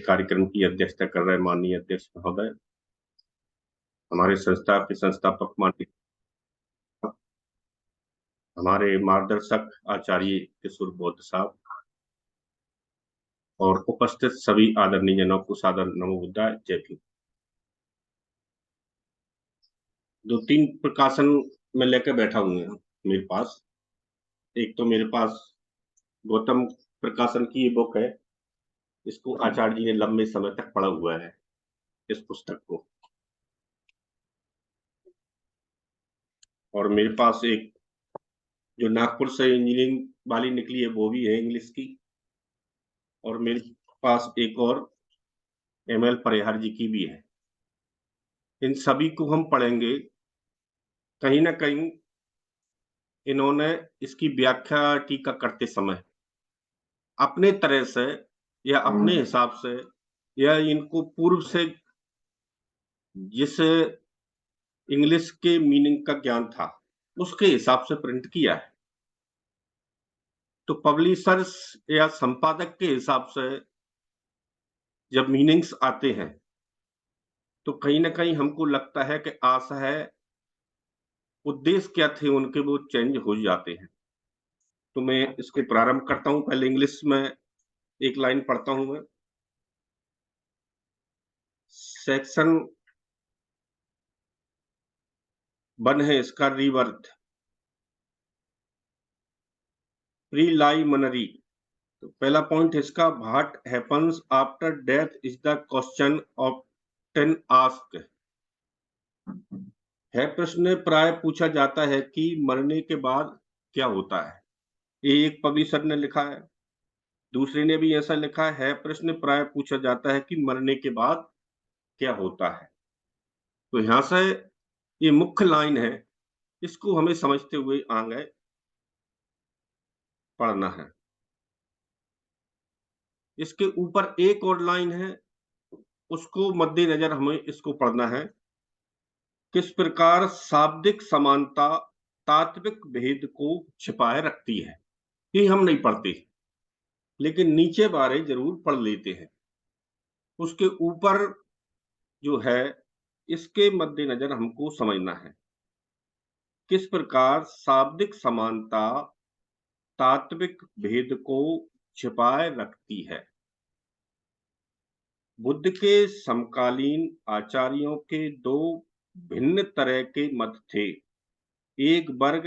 कार्यक्रम की अध्यक्षता कर रहे माननीय अध्यक्ष महोदय, हमारे संस्था के संस्थापक माननीय हमारे मार्गदर्शक आचार्य किशोर बौद्ध साहब और उपस्थित सभी आदरणीय जनों को सादर नमो बुद्धाय, जय भीम। 2-3 प्रकाशन में लेकर बैठा हुए हैं मेरे पास। एक तो मेरे पास गौतम प्रकाशन की ये बुक है, इसको आचार्य जी ने लंबे समय तक पढ़ा हुआ है इस पुस्तक को। और मेरे पास एक जो नागपुर से इंजीनियरिंग वाली निकली है वो भी है इंग्लिश की, और मेरे पास एक और ML परिहार जी की भी है। इन सभी को हम पढ़ेंगे। कहीं ना कहीं इन्होंने इसकी व्याख्या टीका करते समय अपने तरह से या अपने हिसाब से या इनको पूर्व से जिस इंग्लिश के मीनिंग का ज्ञान था उसके हिसाब से प्रिंट किया है। तो पब्लिशर्स या संपादक के हिसाब से जब मीनिंग्स आते हैं तो कहीं ना कहीं हमको लगता है कि आशा है उद्देश्य क्या थे उनके वो चेंज हो जाते हैं। तो मैं इसके प्रारंभ करता हूं। पहले इंग्लिश में एक लाइन पढ़ता हूं मैं। सेक्शन 1 है इसका, रीबर्थ प्रीलाइमिनरी। तो पहला पॉइंट इसका, what happens after death is the question often asked. है प्रश्न प्राय पूछा जाता है कि मरने के बाद क्या होता है। ये एक पब्लिशर ने लिखा है, दूसरे ने भी ऐसा लिखा है प्रश्न प्राय पूछा जाता है कि मरने के बाद क्या होता है। तो यहां से ये मुख्य लाइन है, इसको हमें समझते हुए आगे पढ़ना है। इसके ऊपर एक और लाइन है, उसको मद्देनजर हमें इसको पढ़ना है। किस प्रकार शाब्दिक समानता तात्विक भेद को छिपाए रखती है। ये हम नहीं पढ़ते, लेकिन नीचे बारे जरूर पढ़ लेते हैं। उसके ऊपर जो है इसके मद्देनजर हमको समझना है। किस प्रकार शाब्दिक समानता तात्विक भेद को छिपाए रखती है। बुद्ध के समकालीन आचार्यों के दो भिन्न तरह के मत थे। एक वर्ग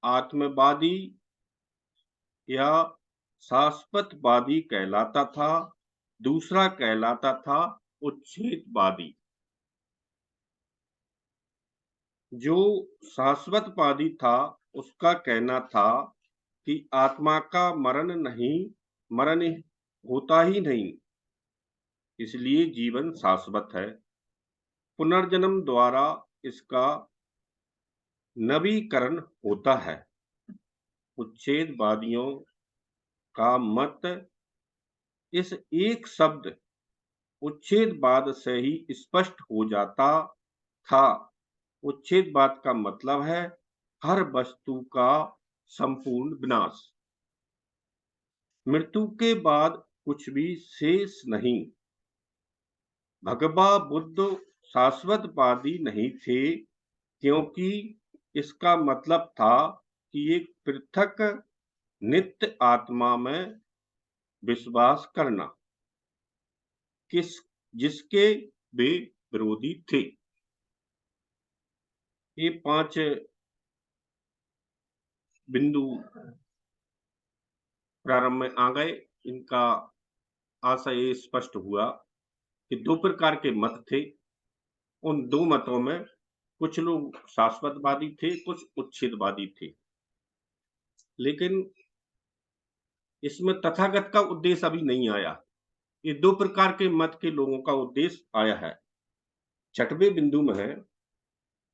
आत्मवादी या शाश्वतवादी कहलाता था, दूसरा कहलाता था उच्छेदवादी। जो शाश्वतवादी था उसका कहना था कि आत्मा का मरण होता ही नहीं, इसलिए जीवन शाश्वत है। पुनर्जन्म द्वारा इसका नवीकरण होता है। उच्छेदवादियों का मत इस एक शब्द उच्छेदवाद से ही स्पष्ट हो जाता था। उच्छेदवाद का मतलब है हर वस्तु का संपूर्ण विनाश, मृत्यु के बाद कुछ भी शेष नहीं। भगवा बुद्ध शाश्वतवादी नहीं थे, क्योंकि इसका मतलब था कि एक पृथक नित्य आत्मा में विश्वास करना, जिसके वे विरोधी थे। ये 5 बिंदु प्रारंभ में आ गए। इनका आशय स्पष्ट हुआ कि 2 प्रकार के मत थे। उन 2 मतों में कुछ लोग शाश्वतवादी थे, कुछ उच्छेदवादी थे। लेकिन इसमें तथागत का उद्देश्य अभी नहीं आया। ये 2 प्रकार के मत के लोगों का उद्देश्य आया है। 6वें बिंदु में है,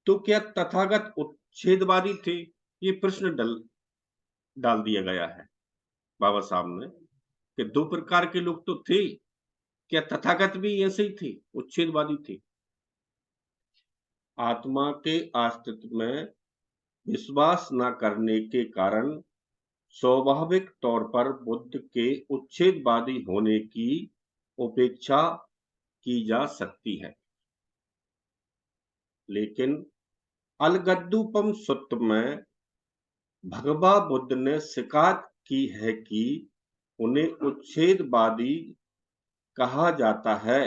तो क्या तथागत उच्छेदवादी थे? ये प्रश्न डाल दिया गया है बाबा साहब ने कि 2 प्रकार के लोग तो थे, क्या तथागत भी ऐसे ही थे, उच्छेदवादी थे? आत्मा के अस्तित्व में विश्वास न करने के कारण स्वाभाविक तौर पर बुद्ध के उच्छेदवादी होने की उपेक्षा की जा सकती है। लेकिन अलगद्दुपम सूत्र में भगवा बुद्ध ने शिकायत की है कि उन्हें उच्छेदवादी कहा जाता है,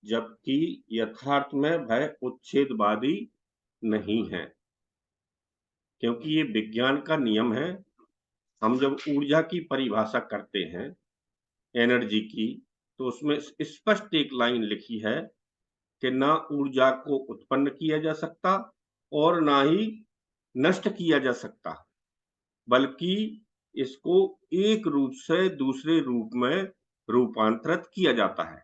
जबकि यथार्थ में वह उच्छेदवादी नहीं है, क्योंकि ये विज्ञान का नियम है। हम जब ऊर्जा की परिभाषा करते हैं एनर्जी की, तो उसमें स्पष्ट एक लाइन लिखी है कि ना ऊर्जा को उत्पन्न किया जा सकता और ना ही नष्ट किया जा सकता, बल्कि इसको एक रूप से दूसरे रूप में रूपांतरित किया जाता है।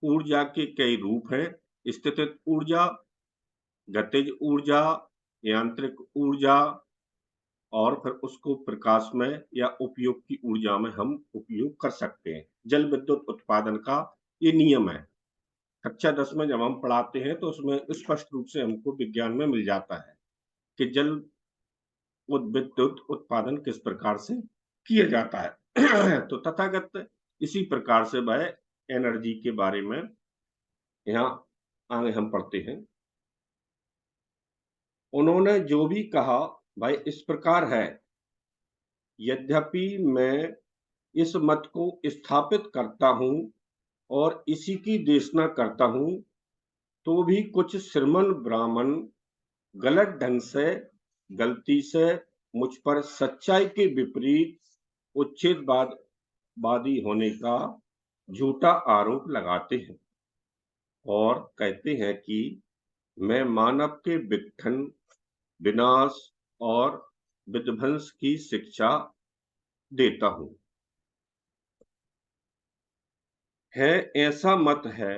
ऊर्जा के कई रूप हैं: स्थितिज ऊर्जा, गतिज ऊर्जा, यांत्रिक ऊर्जा, और फिर उसको प्रकाश में या उपयोग की ऊर्जा में हम उपयोग कर सकते हैं। जल विद्युत उत्पादन का ये नियम है। कक्षा 10 में जब हम पढ़ाते हैं तो उसमें स्पष्ट रूप से हमको विज्ञान में मिल जाता है कि जल विद्युत उत्पादन किस प्रकार से किया जाता है। तो तथागत इसी प्रकार से वह एनर्जी के बारे में यहाँ आगे हम पढ़ते हैं। उन्होंने जो भी कहा वह इस प्रकार है। यद्यपि मैं इस मत को स्थापित करता हूं और इसी की देशना करता हूं, तो भी कुछ श्रीमन ब्राह्मण गलत ढंग से, गलती से मुझ पर सच्चाई के विपरीत उच्छेदवादी होने का झूठा आरोप लगाते हैं और कहते हैं कि मैं मानव के विघटन, विनाश और विध्वंस की शिक्षा देता हूं। है ऐसा मत है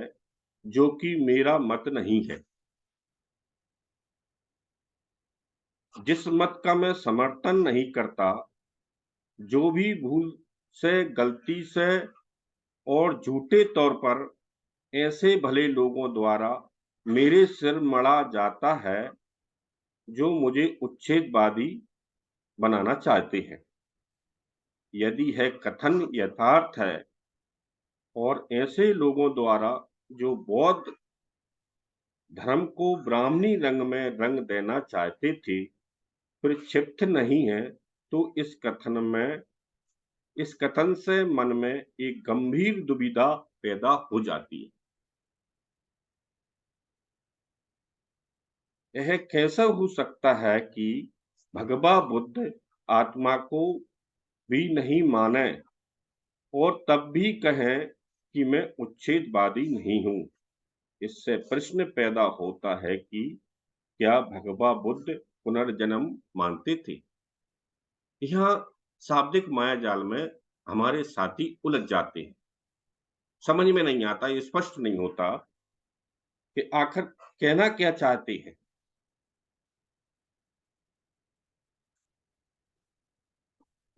जो कि मेरा मत नहीं है। जिस मत का मैं समर्थन नहीं करता, जो भी भूल से, गलती से और झूठे तौर पर ऐसे भले लोगों द्वारा मेरे सिर मढ़ा जाता है जो मुझे उच्छेदवादी बनाना चाहते हैं, यदि है कथन यथार्थ है और ऐसे लोगों द्वारा जो बौद्ध धर्म को ब्राह्मणी रंग में रंग देना चाहते थे, फिर क्षिप्त नहीं है, तो इस कथन से मन में एक गंभीर दुविधा पैदा हो जाती है। यह कैसा हो सकता है कि भगवा बुद्ध आत्मा को भी नहीं माने और तब भी कहें कि मैं उच्छेदवादी नहीं हूं? इससे प्रश्न पैदा होता है कि क्या भगवा बुद्ध पुनर्जन्म मानते थे? यहाँ शाब्दिक मायाजाल में हमारे साथी उलझ जाते हैं। समझ में नहीं आता, ये स्पष्ट नहीं होता कि आखिर कहना क्या चाहते हैं।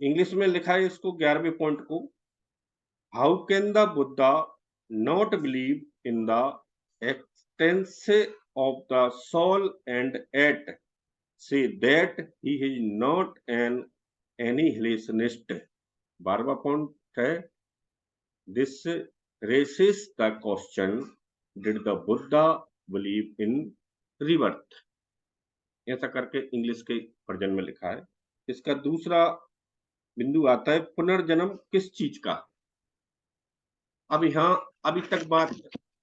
इंग्लिश में लिखा है इसको 11वें पॉइंट को, how can the Buddha not believe in the existence of the soul and yet say that he is not an annihilationist? 12वां पॉइंट है, this raises the question, did the Buddha believe in rebirth? ऐसा करके English के version में लिखा है। इसका दूसरा बिंदु आता है पुनर्जन्म किस चीज का। अब यहाँ अभी तक बात,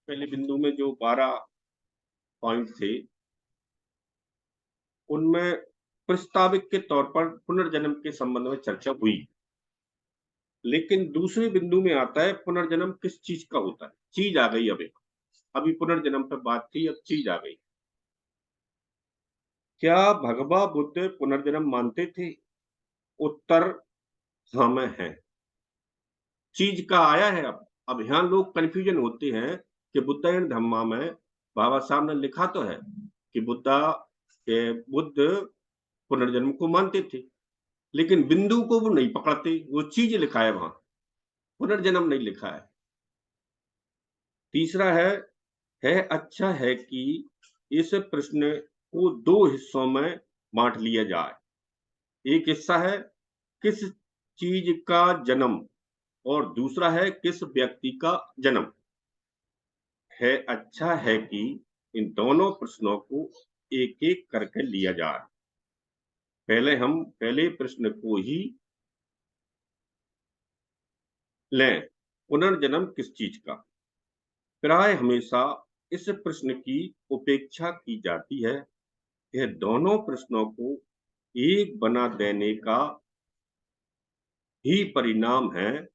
पहले बिंदु में जो 12 पॉइंट थे उनमें प्रस्ताविक के तौर पर पुनर्जन्म के संबंध में चर्चा हुई, लेकिन दूसरे बिंदु में आता है पुनर्जन्म किस चीज का होता है। चीज आ गई। अभी पुनर्जन्म पर बात थी, अब चीज आ गई। क्या भगवा बुद्ध पुनर्जन्म मानते थे? उत्तर हाँ में है। चीज का आया है। अब यहाँ लोग कंफ्यूजन होते हैं कि बुद्ध एंड धम्मा में बाबा साहब ने लिखा तो है कि बुद्ध पुनर्जन्म को मानते थे, लेकिन बिंदु को वो नहीं पकड़ते। वो चीज लिखा है वहां, पुनर्जन्म नहीं लिखा है। तीसरा है अच्छा है कि इस प्रश्न को दो हिस्सों में बांट लिया जाए। एक हिस्सा है किस चीज का जन्म और दूसरा है किस व्यक्ति का जन्म है। अच्छा है कि इन दोनों प्रश्नों को एक एक करके लिया जाए। पहले हम पहले प्रश्न को ही लें, पुनर्जन्म किस चीज का। प्राय हमेशा इस प्रश्न की उपेक्षा की जाती है। यह दोनों प्रश्नों को एक बना देने का ही परिणाम है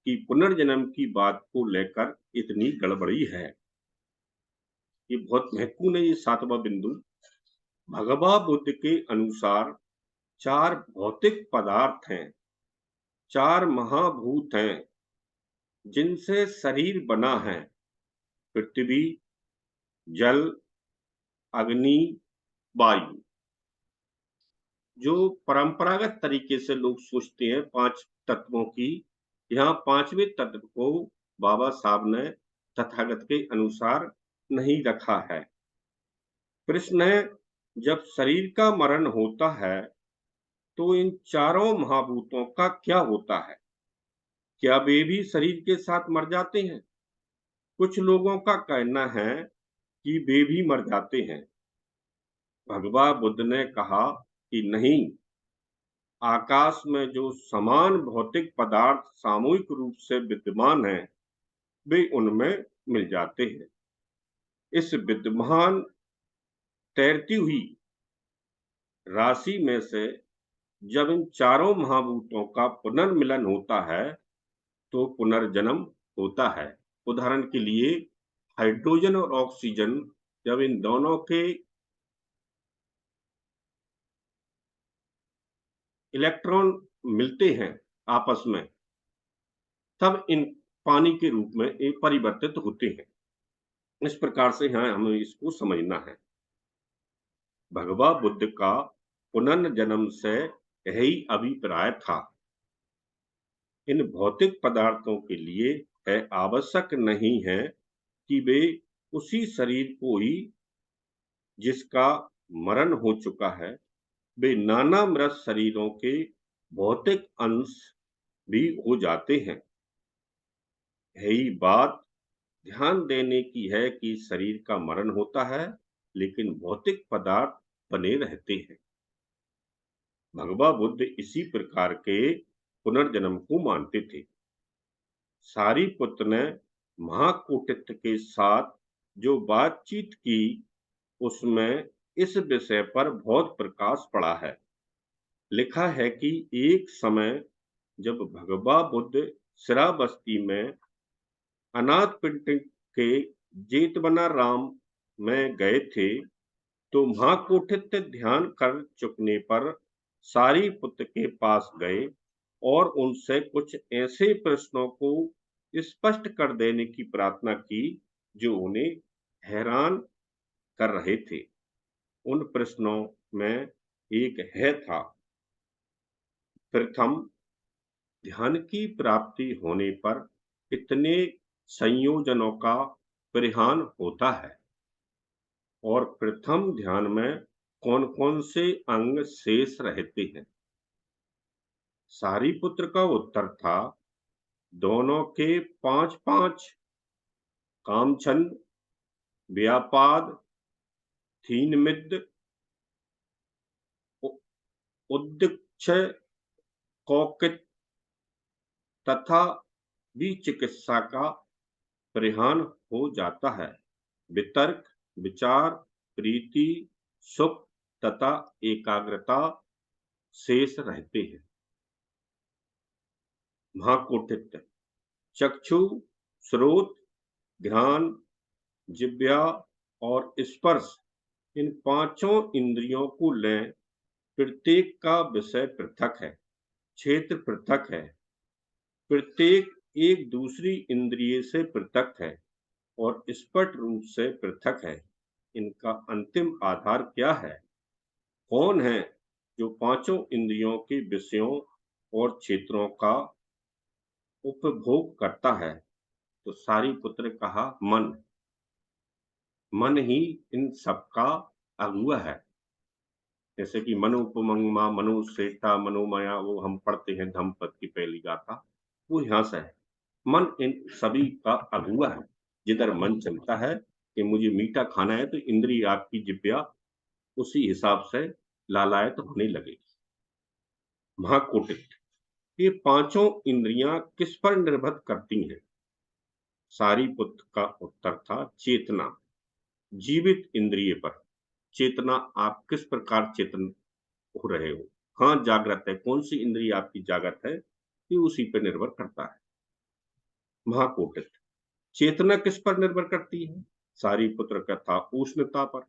कि पुनर्जन्म की बात को लेकर इतनी गड़बड़ी है। ये बहुत महत्वपूर्ण है, ये सातवां बिंदु। भगवा बुद्ध के अनुसार चार भौतिक पदार्थ हैं, चार महाभूत हैं जिनसे शरीर बना है। पृथ्वी, जल, अग्नि, वायु। जो परंपरागत तरीके से लोग सोचते हैं पांच तत्वों की, यहाँ पांचवें तत्व को बाबा साहब ने तथागत के अनुसार नहीं रखा है। प्रश्न है, जब शरीर का मरण होता है तो इन चारों महाभूतों का क्या होता है? क्या वे भी शरीर के साथ मर जाते हैं? कुछ लोगों का कहना है कि वे भी मर जाते हैं। भगवा बुद्ध ने कहा कि नहीं, आकाश में जो समान भौतिक पदार्थ सामूहिक रूप से विद्यमान हैं, वे उनमें मिल जाते हैं। इस विद्यमान तैरती हुई राशि में से जब इन चारों महाभूतों का पुनर्मिलन होता है तो पुनर्जन्म होता है। उदाहरण के लिए हाइड्रोजन और ऑक्सीजन जब इन दोनों के इलेक्ट्रॉन मिलते हैं आपस में, तब इन पानी के रूप में ये परिवर्तित होते हैं। इस प्रकार से यहाँ हमें इसको समझना है। भगवा बुद्ध का पुनर्जन्म से यही अभिप्राय था। इन भौतिक पदार्थों के लिए यह आवश्यक नहीं है कि वे उसी शरीर को ही जिसका मरण हो चुका है, वे नाना मृत शरीरों के भौतिक अंश भी हो जाते हैं। यही बात ध्यान देने की है कि शरीर का मरण होता है लेकिन भौतिक पदार्थ बने रहते हैं। भगवा बुद्ध इसी प्रकार के पुनर्जन्म को मानते थे। सारीपुत्र ने महाकुटित्य के साथ जो बातचीत की उसमें इस विषय पर बहुत प्रकाश पड़ा है। लिखा है कि एक समय जब भगवा बुद्ध श्रावस्ती में अनाथपिंड के जेतवनाराम में गए थे तो महाकुटित्य ध्यान कर चुकने पर सारीपुत्र के पास गए और उनसे कुछ ऐसे प्रश्नों को स्पष्ट कर देने की प्रार्थना की जो उन्हें हैरान कर रहे थे। उन प्रश्नों में एक है था, प्रथम, ध्यान की प्राप्ति होने पर कितने संयोजनों का परिहान होता है और प्रथम ध्यान में कौन-कौन से अंग शेष रहते हैं? सारीपुत्र का उत्तर था, दोनों के 5-5, कामछंद, व्यापाद, थीनमिद्ध, उद्दीक्षय, कौकित तथा विचिकित्सा का परिहान हो जाता है। वितर्क, विचार, प्रीति, सुख तथा एकाग्रता शेष रहते हैं। महाकुटित्य, चक्षु, श्रोत, घ्राण, जिह्वा और स्पर्श, इन पांचों इंद्रियों को लें, प्रत्येक का विषय पृथक है, क्षेत्र पृथक है, प्रत्येक एक दूसरी इंद्रिय से पृथक है और स्पष्ट रूप से पृथक है। इनका अंतिम आधार क्या है? कौन है जो पांचों इंद्रियों के विषयों और क्षेत्रों का उपभोग करता है? तो सारीपुत्र कहा, मन। मन ही इन सबका अगुआ है। जैसे कि मनु उपमंगमा, मनु श्रेष्ठा, मनोमया, वो हम पढ़ते हैं धम्मपद की पहली गाथा। वो यहाँ से है। मन इन सभी का अगुआ है। जिधर मन चलता है कि मुझे मीठा खाना है, तो इंद्रिय आपकी जिह्वा उसी हिसाब से लालायत होने लगेगी। महाकोटिक, ये पांचों इंद्रियां किस पर निर्भर करती हैं? सारीपुत्र का उत्तर था चेतना, जीवित इंद्रिय पर। चेतना, आप किस प्रकार चेतन हो रहे हो, हाँ जागृत है, कौन सी इंद्रिय आपकी जागृत है, ये उसी पर निर्भर करता है। महाकोटित, चेतना किस पर निर्भर करती है? सारीपुत्र का था उष्णता पर।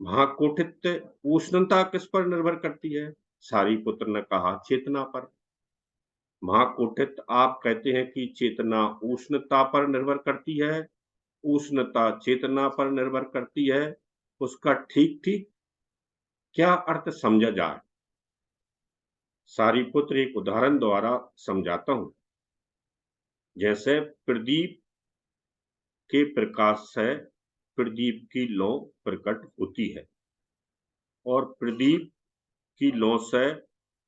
महाकोटित, उष्णता किस पर निर्भर करती है? सारीपुत्र ने कहा चेतना पर। महाकोटित, आप कहते हैं कि चेतना उष्णता पर निर्भर करती है, उष्णता चेतना पर निर्भर करती है, उसका ठीक ठीक क्या अर्थ समझा जाए? सारीपुत्र, एक उदाहरण द्वारा समझाता हूं। जैसे प्रदीप के प्रकाश से प्रदीप की लौ प्रकट होती है, और प्रदीप की लौ से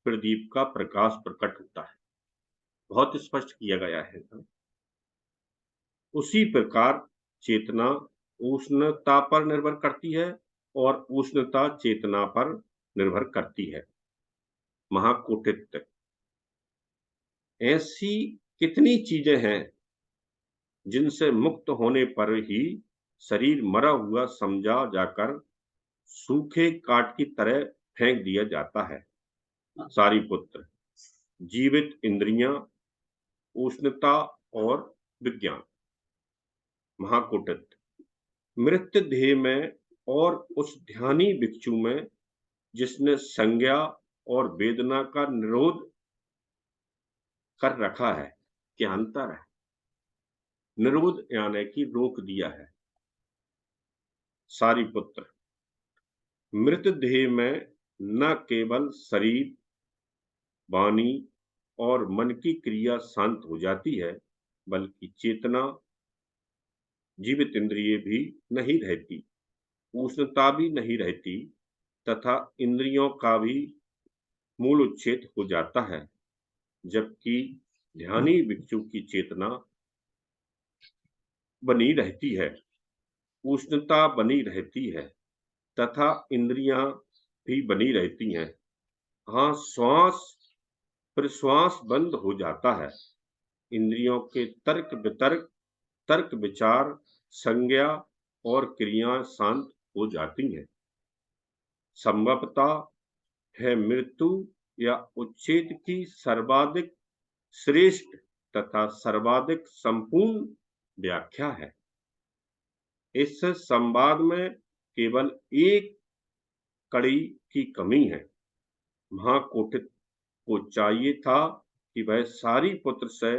प्रदीप का प्रकाश प्रकट होता है। बहुत स्पष्ट किया गया है। उसी प्रकार चेतना उष्णता पर निर्भर करती है, और उष्णता चेतना पर निर्भर करती है। महाकुटित, ऐसी कितनी चीजें हैं जिनसे मुक्त होने पर ही शरीर मरा हुआ समझा जाकर सूखे काट की तरह फेंक दिया जाता है? सारीपुत्र, जीवित इंद्रियां, उष्णता और विज्ञान। महाकुटित, मृत देह में और उस ध्यानी भिक्षु में जिसने संज्ञा और वेदना का निरोध कर रखा है, क्या अंतर है? निरोध यानी कि रोक दिया है। सारीपुत्र, मृत देह में न केवल शरीर, वाणी और मन की क्रिया शांत हो जाती है, बल्कि चेतना, जीवित इंद्रिय भी नहीं रहती, उष्णता भी नहीं रहती, तथा इंद्रियों का भी मूल उच्छेद हो जाता है। जबकि ध्यानी भिक्षु की चेतना बनी रहती है, उष्णता बनी रहती है, तथा इंद्रियां भी बनी रहती हैं। हाँ, श्वास प्रश्वास बंद हो जाता है। इंद्रियों के तर्क वितर्क, तर्क विचार, संज्ञा और क्रियाएं शांत हो जाती हैं। संभवतः है मृत्यु या उच्छेद की सर्वाधिक श्रेष्ठ तथा सर्वाधिक संपूर्ण व्याख्या है। इस संवाद में केवल एक कड़ी की कमी है। महाकोटित को चाहिए था कि वह सारी पुत्र से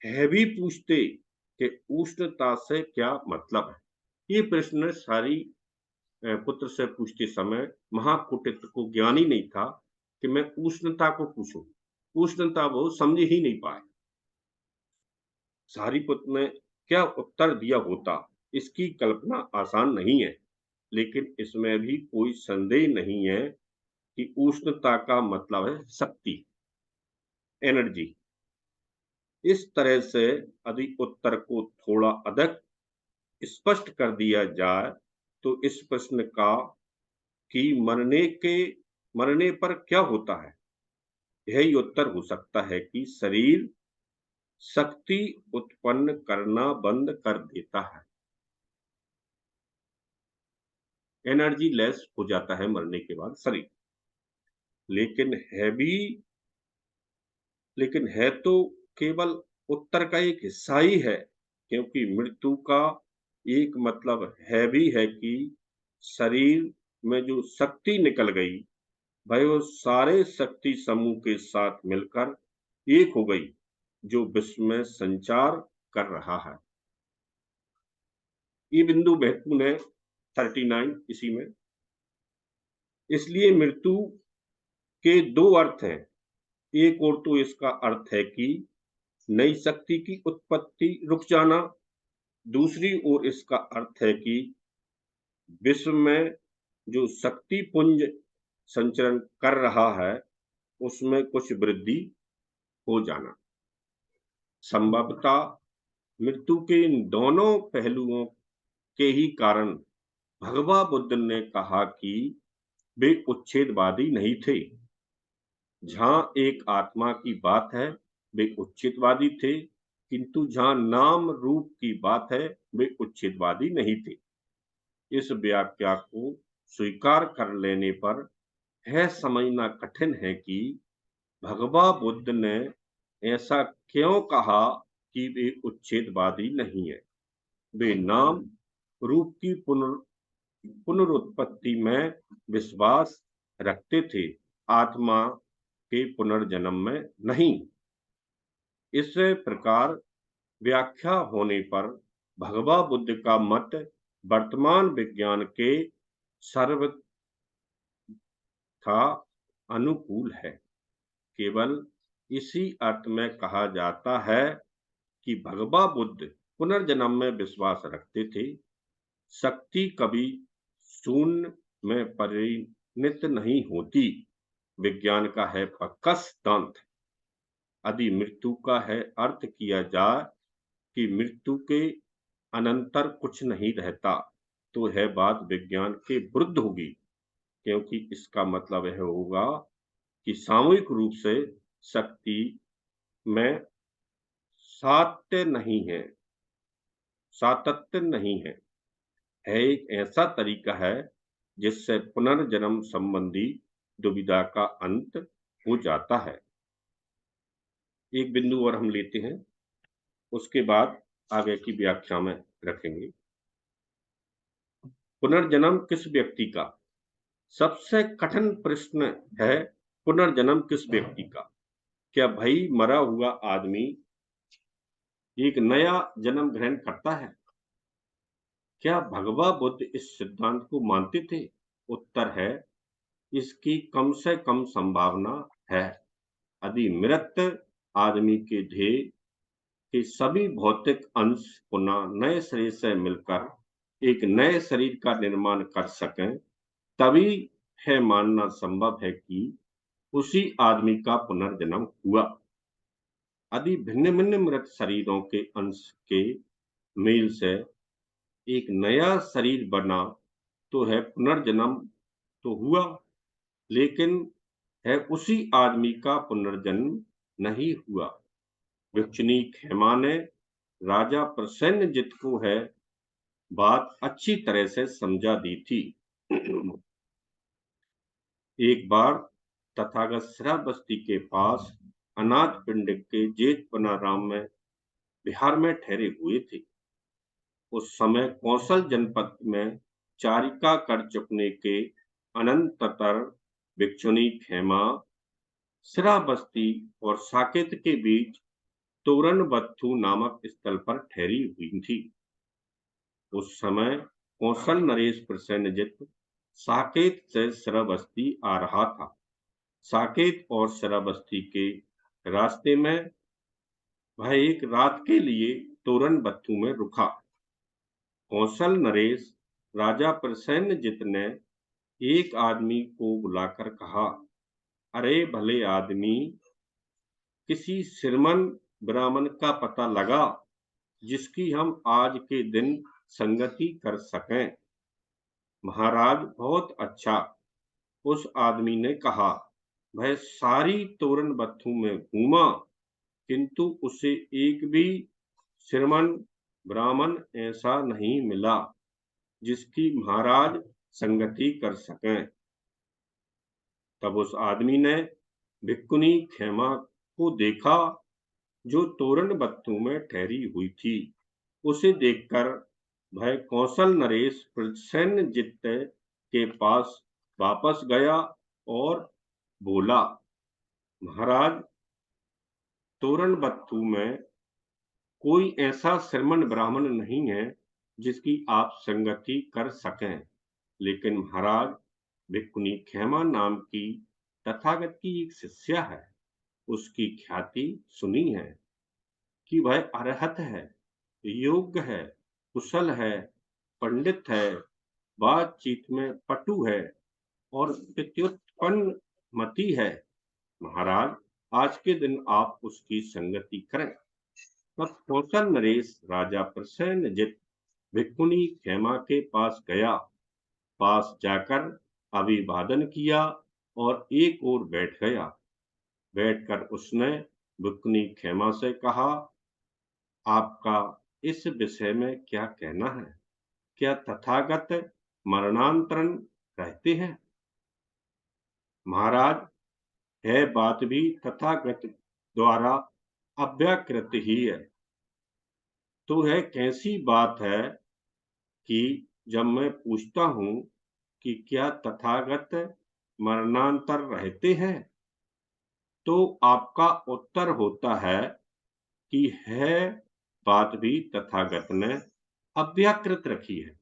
है भी पूछते कि उष्णता से क्या मतलब है। ये प्रश्न सारी पुत्र से पूछते समय महाकुटित को ज्ञान ही नहीं था कि मैं उष्णता को पूछूं। उष्णता वो समझ ही नहीं पाए। सारीपुत्र ने क्या उत्तर दिया होता, इसकी कल्पना आसान नहीं है, लेकिन इसमें भी कोई संदेह नहीं है कि उष्णता का मतलब है शक्ति, एनर्जी। इस तरह से यदि उत्तर को थोड़ा अधिक स्पष्ट कर दिया जाए, तो इस प्रश्न का कि मरने पर क्या होता है, यही उत्तर हो सकता है कि शरीर शक्ति उत्पन्न करना बंद कर देता है, एनर्जी लेस हो जाता है मरने के बाद शरीर। लेकिन है भी, लेकिन है तो केवल उत्तर का एक हिस्सा ही है, क्योंकि मृत्यु का एक मतलब है भी है कि शरीर में जो शक्ति निकल गई, भाई वो सारे शक्ति समूह के साथ मिलकर एक हो गई, जो विश्व में संचार कर रहा है। ये बिंदु महत्वपूर्ण है 39 इसी में। इसलिए मृत्यु के दो अर्थ हैं। एक और तो इसका अर्थ है कि नई शक्ति की उत्पत्ति रुक जाना, दूसरी ओर इसका अर्थ है कि विश्व में जो शक्ति पुंज संचरण कर रहा है, उसमें कुछ वृद्धि हो जाना। संभवतः मृत्यु के इन दोनों पहलुओं के ही कारण भगवा बुद्ध ने कहा कि वे उच्छेदवादी नहीं थे। जहां एक आत्मा की बात है वे उच्छेदवादी थे, किंतु जहां नाम रूप की बात है वे उच्छेदवादी नहीं थे। इस व्याख्या को स्वीकार कर लेने पर यह समझना कठिन है कि भगवा बुद्ध ने ऐसा क्यों कहा कि वे उच्छेदवादी नहीं है। वे नाम रूप की पुनरुत्पत्ति में विश्वास रखते थे, आत्मा के पुनर्जन्म में नहीं। इस प्रकार व्याख्या होने पर भगवा बुद्ध का मत वर्तमान विज्ञान के सर्वथा अनुकूल है। केवल इसी अर्थ में कहा जाता है कि भगवा बुद्ध पुनर्जन्म में विश्वास रखते थे। शक्ति कभी शून्य में परिणत नहीं होती, विज्ञान का है पक्का सिद्धांत। यदि मृत्यु का है अर्थ किया जाए कि मृत्यु के अनंतर कुछ नहीं रहता, तो यह बात विज्ञान के विरुद्ध होगी, क्योंकि इसका मतलब यह होगा कि सामूहिक रूप से शक्ति में सातत्य नहीं है। एक ऐसा तरीका है जिससे पुनर्जन्म संबंधी दुविधा का अंत हो जाता है। एक बिंदु और हम लेते हैं, उसके बाद आगे की व्याख्या में रखेंगे। पुनर्जन्म किस व्यक्ति का? सबसे कठिन प्रश्न है, पुनर्जन्म किस व्यक्ति का? क्या भाई मरा हुआ आदमी एक नया जन्म ग्रहण करता है? क्या भगवा बुद्ध इस सिद्धांत को मानते थे? उत्तर है, इसकी कम से कम संभावना है। यदि मृत आदमी के देह के सभी भौतिक अंश पुनः नए शरीर से मिलकर एक नए शरीर का निर्माण कर सकें, तभी है मानना संभव है कि उसी आदमी का पुनर्जन्म हुआ। यदि भिन्न भिन्न मृत शरीरों के अंश के मेल से एक नया शरीर बना, तो है पुनर्जन्म तो हुआ, लेकिन है उसी आदमी का पुनर्जन्म नहीं हुआ। भिक्षुनी खेमा ने राजा प्रसेनजित को है बात अच्छी तरह से समझा दी थी। एक बार तथागत श्रावस्ती के पास अनाथ पिंड के जेठ बनाराम में बिहार में ठहरे हुए थे। उस समय कौशल जनपद में चारिका कर चुकने के अनंतर भिक्षुनी खेमा श्रावस्ती और साकेत के बीच तोरणबत्थु नामक स्थल पर ठहरी हुई थी। उस समय कौशल नरेश प्रसेनजित साकेत से श्रावस्ती आ रहा था। साकेत और श्रावस्ती के रास्ते में वह एक रात के लिए तोरणबत्थु में रुका। कौशल नरेश राजा प्रसेनजित ने एक आदमी को बुलाकर कहा, अरे भले आदमी, किसी श्रीमन ब्राह्मण का पता लगा जिसकी हम आज के दिन संगति कर सकें। महाराज, बहुत अच्छा, उस आदमी ने कहा। वह सारी तोरणबत्थु में घूमा, किंतु उसे एक भी श्रीमन ब्राह्मण ऐसा नहीं मिला जिसकी महाराज संगति कर सकें। तब उस आदमी ने भिक्षुनी खेमा को देखा, जो तोरणबत्थु में ठहरी हुई थी। उसे देखकर वह कौशल नरेश प्रसेनजित के पास वापस गया और बोला, महाराज, तोरणबत्थु में कोई ऐसा श्रीमन ब्राह्मण नहीं है जिसकी आप संगति कर सकें, लेकिन महाराज, भिक्षुनी खेमा नाम की तथागत की एक शिष्या है। उसकी ख्याति सुनी है कि वह अरहत है, योग्य है, कुशल है, पंडित है, बातचीत में पटु है और प्रत्युत्पन्न मति है। महाराज, आज के दिन आप उसकी संगति करें। तब कौशल नरेश राजा प्रसन्नजित भिक्खुनी खेमा के पास गया। पास जाकर अभिवादन किया और एक ओर बैठ गया। बैठकर उसने भिक्खुनी खेमा से कहा, आपका इस विषय में क्या कहना है? क्या तथागत मरणांतरण रहते हैं? महाराज, है बात भी तथागत द्वारा अव्याकृत ही है। तो है कैसी बात है कि जब मैं पूछता हूं कि क्या तथागत मरणांतर रहते हैं, तो आपका उत्तर होता है कि है बात भी तथागत ने अव्याकृत रखी है।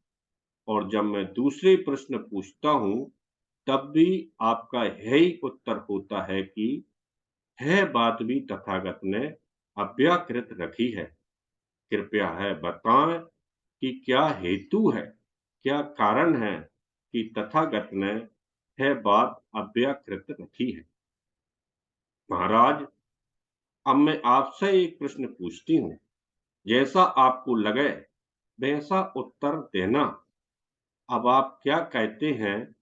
और जब मैं दूसरे प्रश्न पूछता हूं, तब भी आपका है ही उत्तर होता है कि है बात भी तथागत ने अव्याकृत रखी है। कृपया है बताएं कि क्या हेतु है, क्या कारण है कि तथागत ने है बात अव्याकृत रखी है। महाराज, अब मैं आपसे एक प्रश्न पूछती हूँ, जैसा आपको लगे वैसा उत्तर देना। अब आप क्या कहते हैं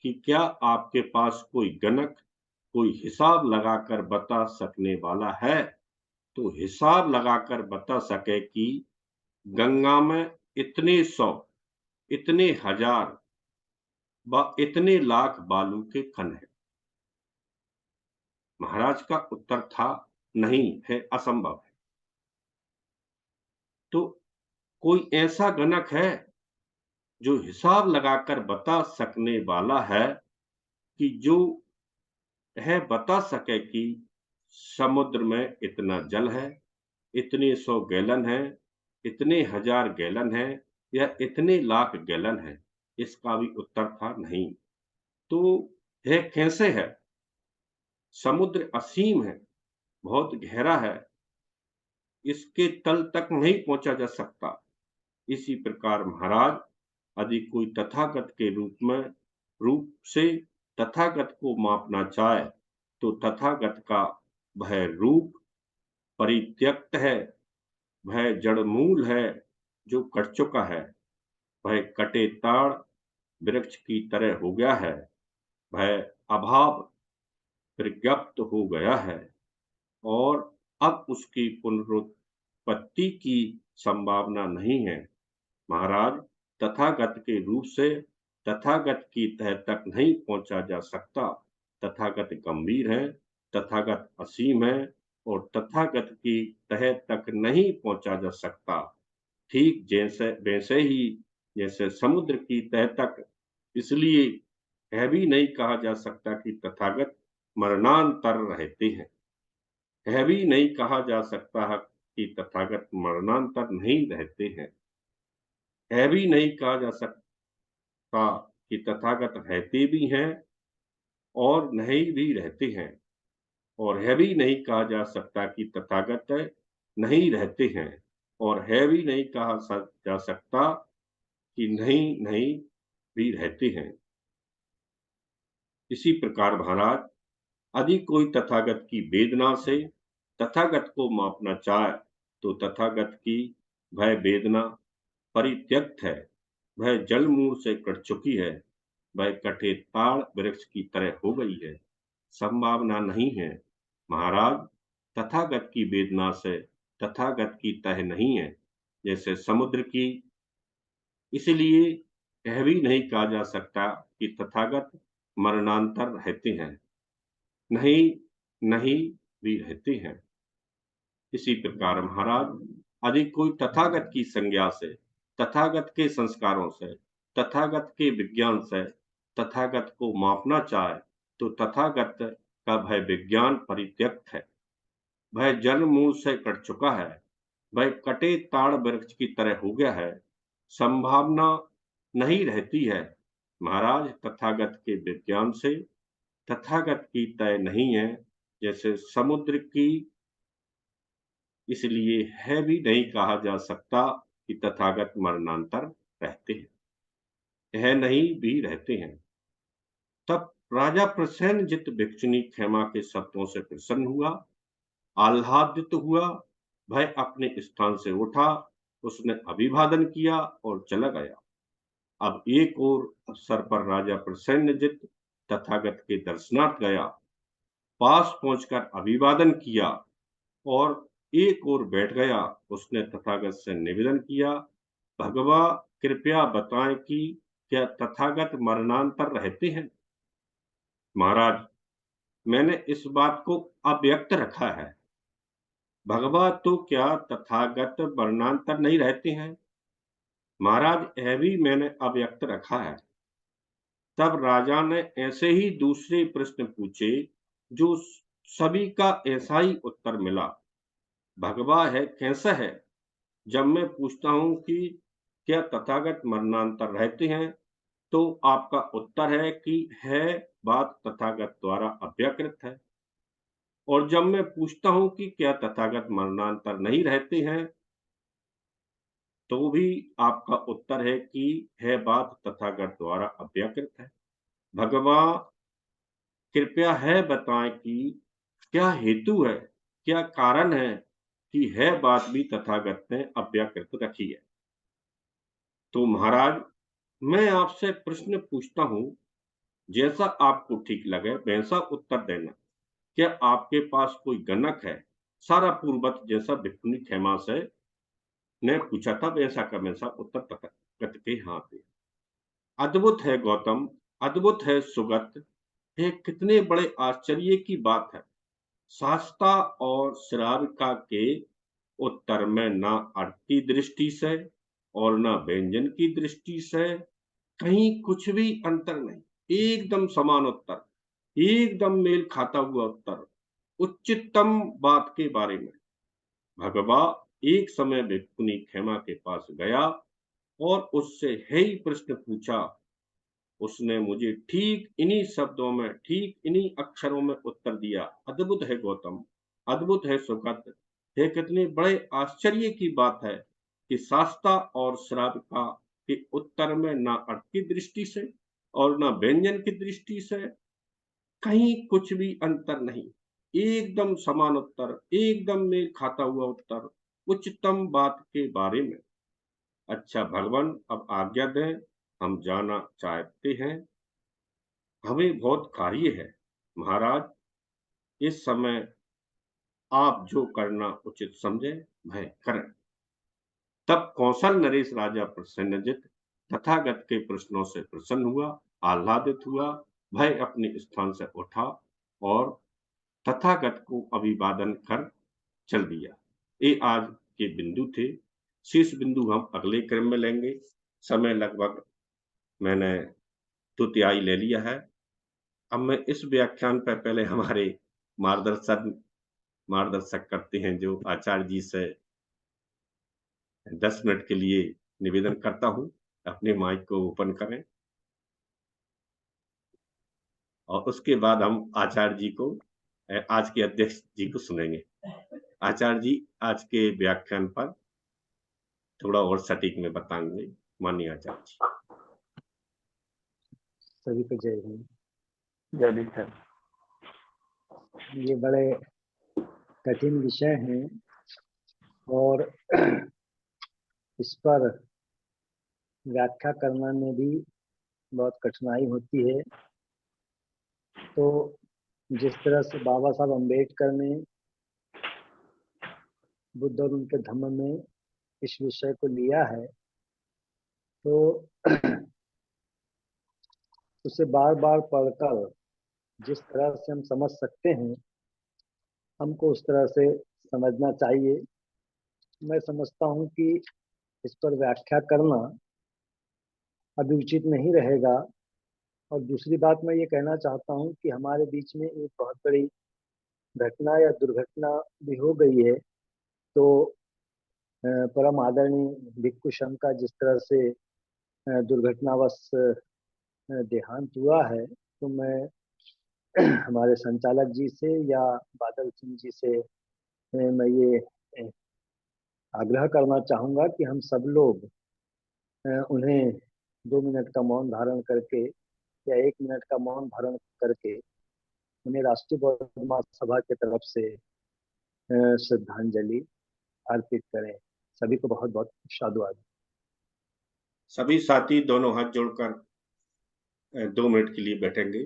कि क्या आपके पास कोई गणक, कोई हिसाब लगाकर बता सकने वाला है? तो हिसाब लगाकर बता सके कि गंगा में इतने 100, इतने हजार व इतने लाख बालू के कण हैं। महाराज का उत्तर था, नहीं है, असंभव है। तो कोई ऐसा गणक है जो हिसाब लगाकर बता सकने वाला है कि जो है बता सके कि समुद्र में इतना जल है, इतने 100 गैलन है, इतने हजार गैलन है या इतने लाख गैलन है? इसका भी उत्तर था नहीं। तो है कैसे है? समुद्र असीम है, बहुत गहरा है, इसके तल तक नहीं पहुंचा जा सकता। इसी प्रकार महाराज, यदि कोई तथागत के रूप से तथागत को मापना चाहे, तो तथागत का वह रूप परित्यक्त है, वह जड़मूल है जो कट चुका है, वह कटे ताड़ वृक्ष की तरह हो गया है, वह अभाव प्रज्ञप्त हो गया है और अब उसकी पुनरुत्पत्ति की संभावना नहीं है। महाराज, तथागत के रूप से तथागत की तह तक नहीं पहुंचा जा सकता। तथागत गंभीर है, तथागत असीम है और तथागत की तह तक नहीं पहुंचा जा सकता। ठीक जैसे वैसे ही जैसे समुद्र की तह तक इसलिए यह भी नहीं कहा जा सकता कि तथागत मरणांतर रहते हैं। यह भी नहीं कहा जा सकता है कि तथागत मरणांतर नहीं रहते हैं। यह भी नहीं कहा जा सकता कि तथागत रहते भी हैं और नहीं भी रहते हैं। और यह भी नहीं कहा जा सकता कि तथागत नहीं रहते हैं और यह भी नहीं कहा जा सकता कि नहीं नहीं भी रहते हैं। इसी प्रकार महाराज, यदि कोई तथागत की वेदना से तथागत को मापना चाहे, तो तथागत की वह वेदना परित्यक्त है, वह जलमूल से कट चुकी है, वह कटे ताड़ वृक्ष की तरह हो गई है, संभावना नहीं है। महाराज, तथागत की वेदना से तथागत की तह नहीं है, जैसे समुद्र की। इसलिए यह भी नहीं कहा जा सकता कि तथागत मरणांतर रहते हैं। नहीं, नहीं भी रहते हैं। इसी प्रकार महाराज, यदि कोई तथागत की संज्ञा से, तथागत के संस्कारों से, तथागत के विज्ञान से तथागत को मापना चाहे, तो तथागत का वह विज्ञान परित्यक्त है, वह जल मूल से कट चुका है, वह कटे ताड़ वृक्ष की तरह हो गया है, संभावना नहीं रहती है। महाराज, तथागत के विज्ञान से तथागत की तय नहीं है, जैसे समुद्र की। इसलिए है भी नहीं कहा जा सकता कि तथागत मरणांतर रहते हैं। यह नहीं भी रहते हैं। तब राजा प्रसेनजित भिक्षुनी खेमा के शब्दों से प्रसन्न हुआ, आह्लादित हुआ। वह अपने स्थान से उठा, उसने अभिवादन किया और चला गया। अब एक और अवसर पर राजा प्रसेनजित तथागत के दर्शनार्थ गया, पास पहुंचकर अभिवादन किया और एक ओर बैठ गया। उसने तथागत से निवेदन किया, भगवा कृपया बताएं कि क्या तथागत मरणांतर रहते हैं? महाराज, मैंने इस बात को अव्यक्त रखा है। भगवा तो क्या तथागत मरणांतर नहीं रहते हैं? महाराज, यह भी मैंने अव्यक्त रखा है। तब राजा ने ऐसे ही दूसरे प्रश्न पूछे, जो सभी का ऐसा ही उत्तर मिला, भगवा है कैसा है? जब मैं पूछता हूं कि क्या तथागत मरणांतर रहते हैं, तो आपका उत्तर है कि है बात तथागत द्वारा अव्यकृत है। और जब मैं पूछता हूं कि क्या तथागत मरणांतर नहीं रहते हैं, तो भी आपका उत्तर है कि है बात तथागत द्वारा अव्यकृत है। भगवान कृपया है बताएं कि क्या हेतु है, क्या कारण है कि है बात भी तथागत ने अव्यकृत रखी है। तो महाराज, मैं आपसे प्रश्न पूछता हूं, जैसा आपको ठीक लगे वैसा उत्तर देना। क्या आपके पास कोई गणक है? सारा पूर्वत जैसा भिक्षुनी खेमा से ने पूछा था वैसा का वैसा उत्तर तथागत के हाथ दिया। अद्भुत है गौतम, अद्भुत है सुगत, ये कितने बड़े आश्चर्य की बात है। शास्ता और श्राविका के उत्तर में ना अर्थ की दृष्टि से और ना व्यंजन की दृष्टि से कहीं कुछ भी अंतर नहीं, एकदम समान उत्तर, एकदम मेल खाता हुआ उत्तर, उच्चतम बात के बारे में। भगवा एक समय भिक्षुनी खेमा के पास गया और उससे है ही प्रश्न पूछा। उसने मुझे ठीक इन्हीं शब्दों में, ठीक इन्हीं अक्षरों में उत्तर दिया, अद्भुत है गौतम, अद्भुत है सुखद, ये कितने बड़े आश्चर्य की बात है कि शास्ता और श्राविका के उत्तर में ना अर्थ की दृष्टि से और ना व्यंजन की दृष्टि से कहीं कुछ भी अंतर नहीं, एकदम समान उत्तर, एकदम मेल खाता हुआ उत्तर, उच्चतम बात के बारे में। अच्छा भगवान, अब आज्ञा दें, हम जाना चाहते हैं, हमें बहुत कार्य है। महाराज, इस समय आप जो करना उचित समझे वह करें। तब कौशल नरेश राजा प्रसन्नजित तथागत के प्रश्नों से प्रसन्न हुआ, आह्लादित हुआ। वह अपने स्थान से उठा और तथागत को अभिवादन कर चल दिया। ये आज के बिंदु थे। शेष बिंदु हम अगले क्रम में लेंगे। समय लगभग मैंने तुतियाई ले लिया है। अब मैं इस व्याख्यान पर पहले हमारे मार्गदर्शक करते हैं, जो आचार्य जी से 10 मिनट के लिए निवेदन करता हूं, अपने माइक को ओपन करें और उसके बाद हम आचार्य जी को, आज के अध्यक्ष जी को सुनेंगे। आचार्य जी आज के व्याख्यान पर थोड़ा और सटीक में बताएंगे। माननीय आचार्य जी। सभी को जय हिंद। जय भीम सर। ये बड़े कठिन विषय हैं और इस पर व्याख्या करने में भी बहुत कठिनाई होती है। तो जिस तरह से बाबा साहब अम्बेडकर ने बुद्ध और उनके धम्म में इस विषय को लिया है, तो उसे बार बार पढ़कर जिस तरह से हम समझ सकते हैं, हमको उस तरह से समझना चाहिए। मैं समझता हूँ कि इस पर व्याख्या करना अभी उचित नहीं रहेगा। और दूसरी बात मैं ये कहना चाहता हूँ कि हमारे बीच में एक बहुत बड़ी घटना या दुर्घटना भी हो गई है। तो परम आदरणीय भिक्खु संघ का जिस तरह से दुर्घटनावश देहांत हुआ है, तो मैं हमारे संचालक जी से या बादल सिंह जी से मैं ये आग्रह करना चाहूँगा कि हम सब लोग उन्हें 2 मिनट का मौन धारण करके या 1 मिनट का मौन धारण करके उन्हें राष्ट्रीय बौद्ध महासभा की तरफ से श्रद्धांजलि अर्पित करें। सभी को बहुत बहुत साधुवाद। सभी साथी दोनों हाथ जोड़कर 2 मिनट के लिए बैठेंगे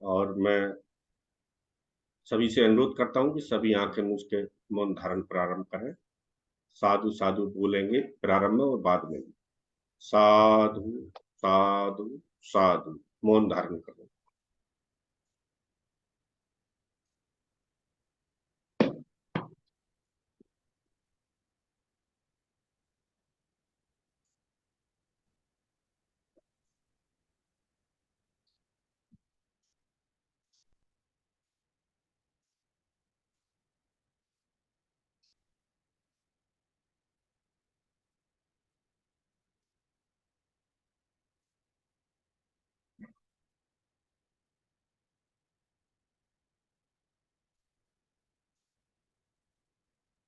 और मैं सभी से अनुरोध करता हूं कि सभी आंखें मूंद के मौन धारण प्रारंभ करें। साधु साधु बोलेंगे प्रारंभ में और बाद में। साधु साधु साधु, मौन धारण करें।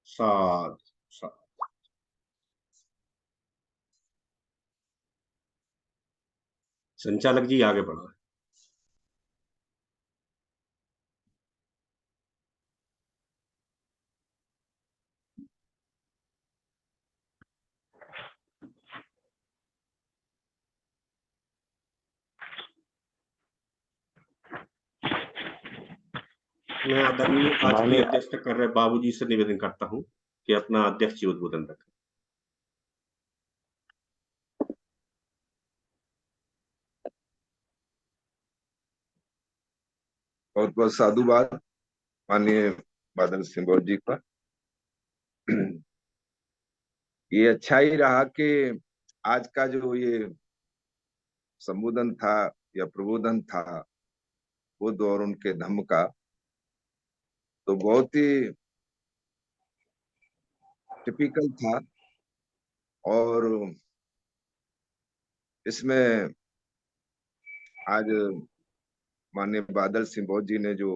साधु साधु। संचालक जी आगे बढ़ो। मैं आदरणीय आज की माननीय अध्यक्षता कर रहे बाबूजी से निवेदन करता हूं कि अपना अध्यक्ष जी उद्बोधन रखें। बहुत बहुत साधुवाद माननीय बादल सिंह जी का। ये अच्छा ही रहा कि आज का जो ये संबोधन था या प्रबोधन था बुद्ध और उनके धम्म का, तो बहुत ही टिपिकल था। और इसमें आज माननीय बादल सिंह जी ने जो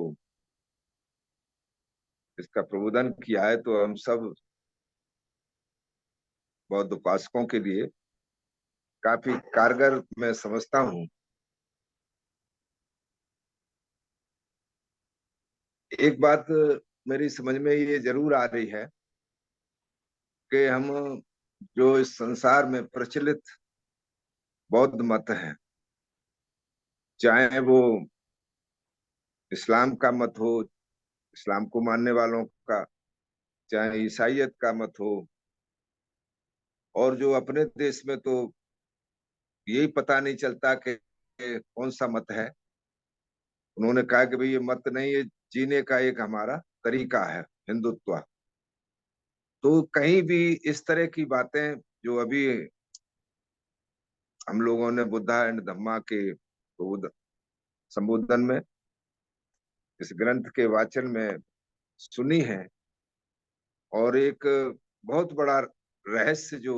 इसका प्रबोधन किया है, तो हम सब बौद्ध उपासकों के लिए काफी कारगर मैं समझता हूँ। एक बात मेरी समझ में ये जरूर आ रही है कि हम जो इस संसार में प्रचलित बौद्ध मत हैं, चाहे वो इस्लाम का मत हो, इस्लाम को मानने वालों का, चाहे ईसाइयत का मत हो, और जो अपने देश में तो यही पता नहीं चलता कि कौन सा मत है। उन्होंने कहा कि भाई ये मत नहीं, ये जीने का एक हमारा तरीका है, हिंदुत्व। तो कहीं भी इस तरह की बातें जो अभी हम लोगों ने बुद्धा एंड धम्मा के संबोधन में, इस ग्रंथ के वाचन में सुनी है, और एक बहुत बड़ा रहस्य जो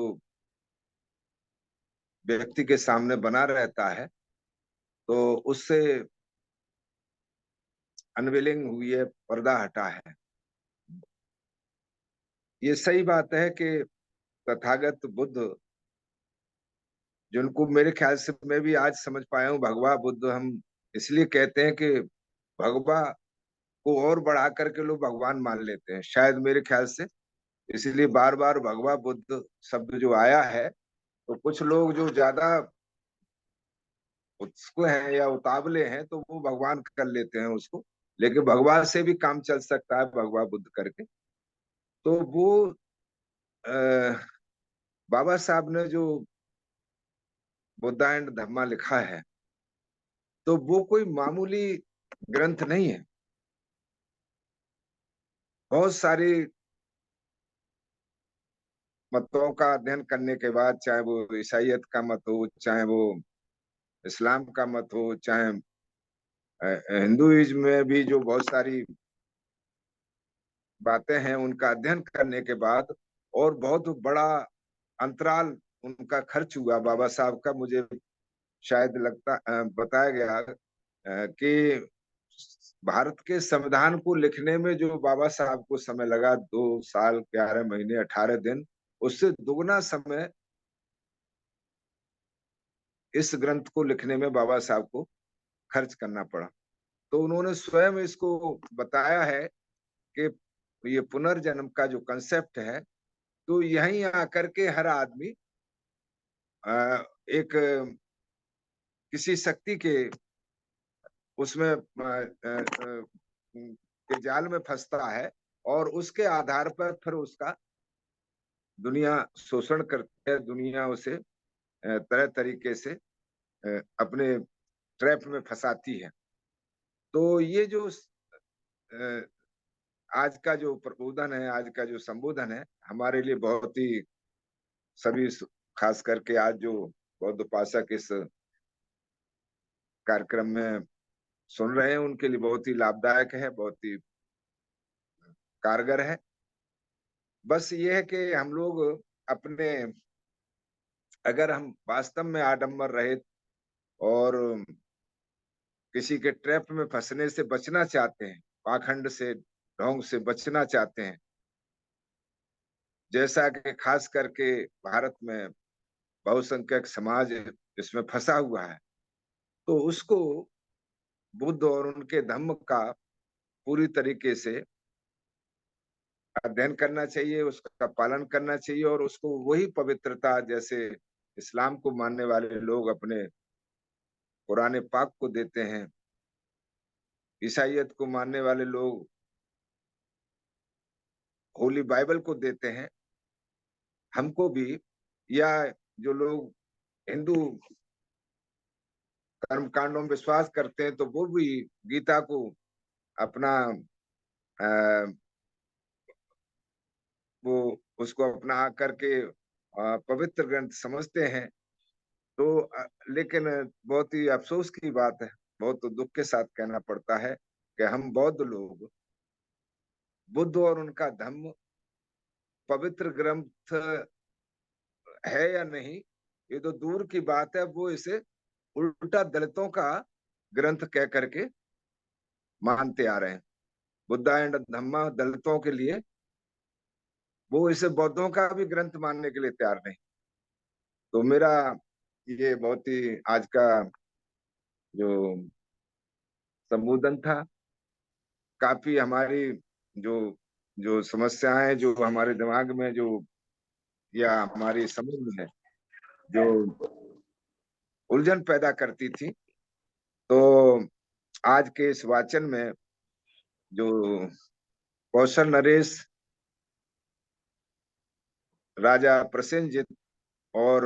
व्यक्ति के सामने बना रहता है, तो उससे अनविलिंग हुई है, पर्दा हटा है। ये सही बात है कि तथागत बुद्ध, जिनको मेरे ख्याल से मैं भी आज समझ पाया हूँ, भगवा बुद्ध हम इसलिए कहते हैं कि भगवा को और बढ़ा करके लोग भगवान मान लेते हैं, शायद मेरे ख्याल से। इसलिए बार बार भगवा बुद्ध शब्द जो आया है, तो कुछ लोग जो ज्यादा उत्सुक हैं या उतावले हैं, तो वो भगवान कर लेते हैं उसको। लेकिन भगवान से भी काम चल सकता है भगवा बुद्ध करके। तो वो बाबा साहब ने जो बुद्धा एंड धम्मा लिखा है, तो वो कोई मामूली ग्रंथ नहीं है। बहुत सारी मतों का अध्ययन करने के बाद, चाहे वो ईसाइयत का मत हो, चाहे वो इस्लाम का मत हो, चाहे हिंदुइज्म में भी जो बहुत सारी बातें हैं, उनका अध्ययन करने के बाद, और बहुत बड़ा अंतराल उनका खर्च हुआ बाबा साहब का। मुझे शायद लगता बताया गया कि भारत के संविधान को लिखने में जो बाबा साहब को समय लगा, 2 साल 11 महीने 18 दिन, उससे दुगना समय इस ग्रंथ को लिखने में बाबा साहब को खर्च करना पड़ा। तो उन्होंने स्वयं इसको बताया है कि ये पुनर्जन्म का जो कंसेप्ट है, तो यहीं आकर के हर आदमी एक किसी शक्ति के उसमें के जाल में फंसता है, और उसके आधार पर फिर उसका दुनिया शोषण करती है, दुनिया उसे तरह तरीके से अपने ट्रैप में फंसाती है। तो ये जो आज का जो प्रबोधन है, आज का जो संबोधन है, हमारे लिए बहुत ही सभी, खास करके आज जो बौद्ध उपासक इस कार्यक्रम में सुन रहे हैं, उनके लिए बहुत ही लाभदायक है, बहुत ही कारगर है। बस ये है कि हम लोग अपने, अगर हम वास्तव में आडंबर रहित और किसी के ट्रैप में फंसने से बचना चाहते हैं, पाखंड से, ढोंग से बचना चाहते हैं, जैसा कि खास करके भारत में बहुसंख्यक समाज इसमें फंसा हुआ है, तो उसको बुद्ध और उनके धम्म का पूरी तरीके से अध्ययन करना चाहिए, उसका पालन करना चाहिए, और उसको वही पवित्रता जैसे इस्लाम को मानने वाले लोग अपने कुरान पाक को देते हैं, ईसाइयत को मानने वाले लोग होली बाइबल को देते हैं, हमको भी, या जो लोग हिंदू कर्म कांडों में विश्वास करते हैं, तो वो भी गीता को अपना वो उसको अपना करके पवित्र ग्रंथ समझते हैं। तो लेकिन बहुत ही अफसोस की बात है, बहुत दुख के साथ कहना पड़ता है कि हम बौद्ध लोग बुद्ध और उनका धम्म पवित्र ग्रंथ है या नहीं, ये तो दूर की बात है, वो इसे उल्टा दलितों का ग्रंथ कह करके मानते आ रहे हैं। बुद्धा एंड धम्मा दलितों के लिए, वो इसे बौद्धों का भी ग्रंथ मानने के लिए तैयार नहीं। तो मेरा ये बहुत ही आज का जो संबोधन था, काफी हमारी जो जो समस्याएं जो हमारे दिमाग में जो, या हमारी समझ में जो उलझन पैदा करती थी, तो आज के इस वाचन में जो कौशल नरेश, राजा प्रसेनजित और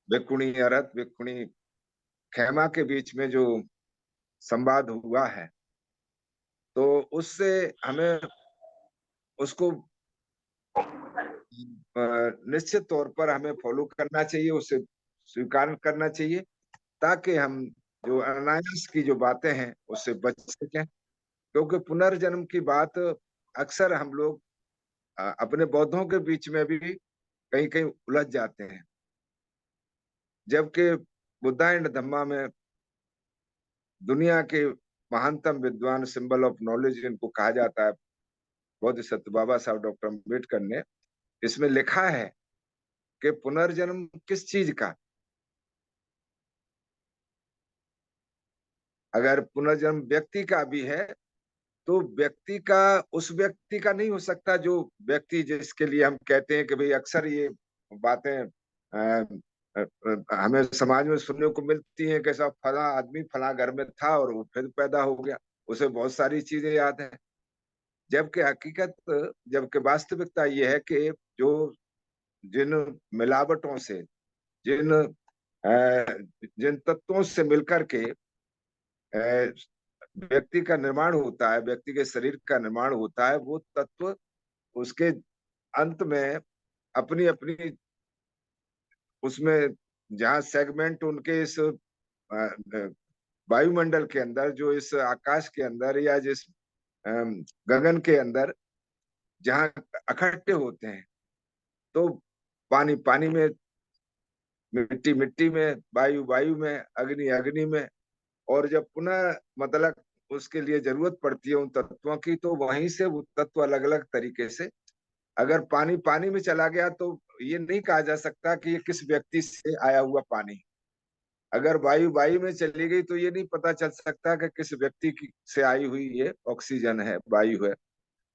भिक्खुनी अरत, भिक्खुनी खेमा के बीच में जो संवाद हुआ है, तो उससे हमें उसको निश्चित तौर पर हमें फॉलो करना चाहिए, उसे स्वीकार करना चाहिए, ताकि हम जो अनायास की जो बातें हैं उससे बच सकें। क्योंकि पुनर्जन्म की बात अक्सर हम लोग अपने बौद्धों के बीच में भी कहीं कहीं उलझ जाते हैं, जबकि बुद्धा एंड धम्मा में दुनिया के महानतम विद्वान, सिंबल ऑफ नॉलेज इनको कहा जाता है, बौद्ध सत्य बाबा साहब डॉक्टर अम्बेडकर ने इसमें लिखा है कि पुनर्जन्म किस चीज का, अगर पुनर्जन्म व्यक्ति का भी है, तो व्यक्ति का उस व्यक्ति का नहीं हो सकता जो व्यक्ति जिसके लिए हम कहते हैं कि भाई, अक्सर ये बातें हमें समाज में सुनने को मिलती हैं कि सब फला आदमी फला घर में था और वो फिर पैदा हो गया, उसे बहुत सारी चीजें याद है। जबकि हकीकत, जबकि वास्तविकता ये है कि जो जिन मिलावटों से, जिन जिन तत्वों से मिलकर के व्यक्ति का निर्माण होता है, व्यक्ति के शरीर का निर्माण होता है, वो तत्व उसके अंत में अपनी अपनी उसमें जहाँ सेगमेंट उनके इस वायुमंडल के अंदर, जो इस आकाश के अंदर, या जिस गगन के अंदर जहाँ इकट्ठे होते हैं, तो पानी पानी में, मिट्टी मिट्टी में, वायु वायु में, अग्नि अग्नि में, और जब पुनः मतलब उसके लिए जरूरत पड़ती है उन तत्वों की, तो वहीं से वो तत्व अलग अलग तरीके से, अगर पानी पानी में चला गया तो ये नहीं कहा जा सकता कि ये किस व्यक्ति से आया हुआ पानी, अगर वायु वायु में चली गई तो ये नहीं पता चल सकता कि किस व्यक्ति की से आई हुई ये ऑक्सीजन है, वायु है।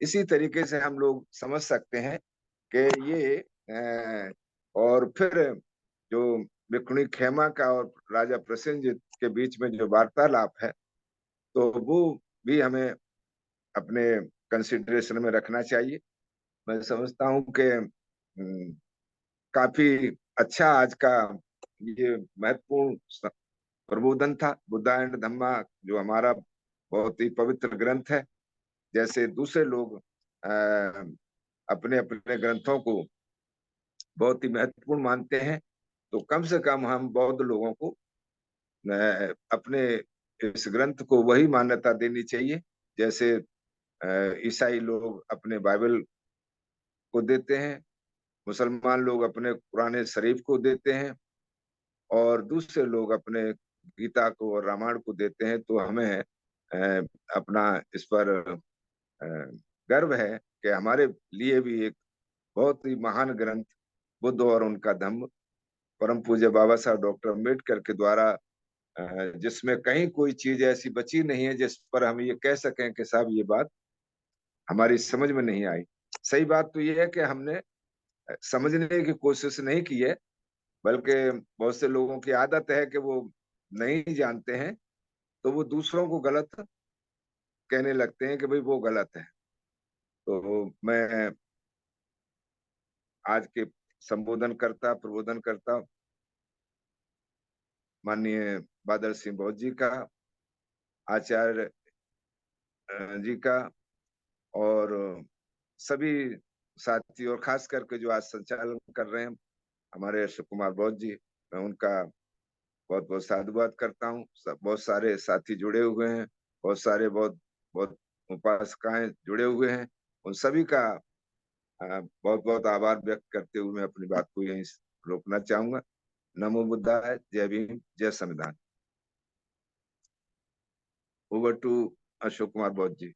इसी तरीके से हम लोग समझ सकते हैं कि ये और फिर जो भिखुनी खेमा का और राजा प्रसेनजित के बीच में जो वार्तालाप है, तो वो भी हमें अपने कंसिडरेशन में रखना चाहिए। मैं समझता हूँ कि काफी अच्छा आज का ये महत्वपूर्ण प्रबोधन था। बुद्धा एंड धम्मा जो हमारा बहुत ही पवित्र ग्रंथ है, जैसे दूसरे लोग अपने अपने ग्रंथों को बहुत ही महत्वपूर्ण मानते हैं, तो कम से कम हम बौद्ध लोगों को अपने इस ग्रंथ को वही मान्यता देनी चाहिए जैसे ईसाई लोग अपने बाइबल को देते हैं, मुसलमान लोग अपने कुरान शरीफ को देते हैं, और दूसरे लोग अपने गीता को और रामायण को देते हैं। तो हमें अपना इस पर गर्व है कि हमारे लिए भी एक बहुत ही महान ग्रंथ बुद्ध और उनका धम्म, परम पूज्य बाबा साहब डॉक्टर अम्बेडकर के द्वारा जिसमें कहीं कोई चीज ऐसी बची नहीं है जिस पर हम ये कह सकें कि साहब ये बात हमारी समझ में नहीं आई। सही बात तो ये है कि हमने समझने की कोशिश नहीं की है, बल्कि बहुत से लोगों की आदत है कि वो नहीं जानते हैं तो वो दूसरों को गलत कहने लगते हैं कि भाई वो गलत है। तो मैं आज के प्रबोधन करता माननीय बादल सिंह बौद्ध जी का, आचार्य जी का, और सभी साथी, और खास करके जो आज संचालन कर रहे हैं हमारे अशोक कुमार बौद्ध जी, मैं उनका बहुत बहुत साधुवाद करता हूँ। बहुत सारे साथी जुड़े हुए हैं, बहुत सारे बहुत बहुत उपासकाएं जुड़े हुए हैं, उन सभी का बहुत बहुत आभार व्यक्त करते हुए मैं अपनी बात को यहीं रोकना चाहूंगा। नमो बुद्धाय, जय भीम, जय संविधान। ओवर टू अशोक कुमार बौद्ध जी।